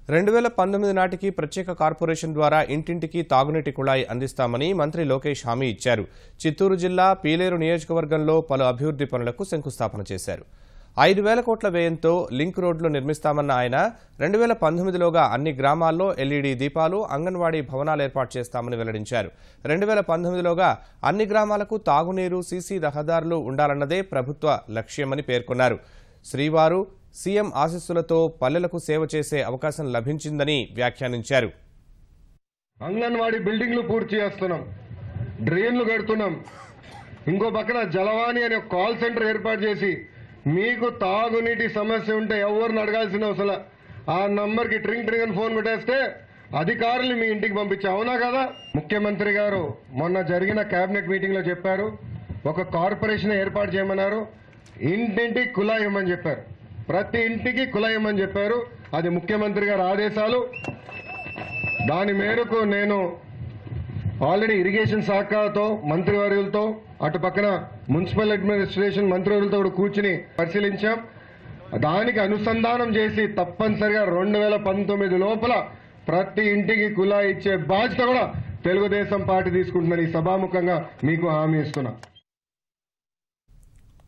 2019 నాటికి ప్రత్యేక కార్పొరేషన్ ద్వారా ఇంటింటికి తాగునీటి కుళాయి అందిస్తామని మంత్రి లోకేష్ హామీ ఇచ్చారు. చిత్తూరు జిల్లా పీలేరు నియోజకవర్గంలో పలు అభివృద్ధి పనులకు శంకుస్థాపన చేశారు. 5,000 కోట్ల వ్యయంతో లింక్ రోడ్లు నిర్మిస్తామన్న ఆయన 2019లోగా అన్ని గ్రామాల్లో ఎల్ఈడీ దీపాలు, అంగన్వాడీ భవనాలు ఏర్పాటు చేస్తామని వెల్లడించారు. 2019లోగా అన్ని గ్రామాలకు తాగునీరు, సీసీ రహదారులు ఉండాలన్నదే ప్రభుత్వ లక్ష్యమని పేర్కొన్నారు. శ్రీవారు సీఎం ఆశీస్సులతో పల్లెలకు సేవ చేసే అవకాశం లభించిందని వ్యాఖ్యానించారు. అంగన్వాడీ బిల్డింగ్లు పూర్తి చేస్తున్నాం, డ్రైన్లు కడుతున్నాం. ఇంకో పక్కన జలవాణి అనే కాల్ సెంటర్ ఏర్పాటు చేసి మీకు తాగునీటి సమస్య ఉంటే ఎవరిని అడగాల్సిన అవసరం, ఆ నంబర్కి ట్రింగ్ ట్రింగ్ అని ఫోన్ కొట్టేస్తే అధికారులు మీ ఇంటికి పంపించే. అవునా కదా? ముఖ్యమంత్రి గారు మొన్న జరిగిన కేబినెట్ మీటింగ్ లో చెప్పారు, ఒక కార్పొరేషన్ ఏర్పాటు చేయమన్నారు, ఇంటింటికి కుళాయి ఇవ్వమని చెప్పారు, ప్రతి ఇంటికి కుళాయి ఇవ్వమని చెప్పారు. అది ముఖ్యమంత్రి గారి ఆదేశాలు. దాని మేరకు నేను ఆల్రెడీ ఇరిగేషన్ శాఖతో మంత్రివర్యులతో, అటు పక్కన మున్సిపల్ అడ్మినిస్ట్రేషన్ మంత్రివర్యులతో కూడా కూర్చుని పరిశీలించాం. దానికి అనుసంధానం చేసి తప్పనిసరిగా 2019 లోపల ప్రతి ఇంటికి కుళాయి ఇచ్చే బాధ్యత కూడా తెలుగుదేశం పార్టీ తీసుకుంటుందని సభాముఖంగా మీకు హామీ ఇస్తున్నా.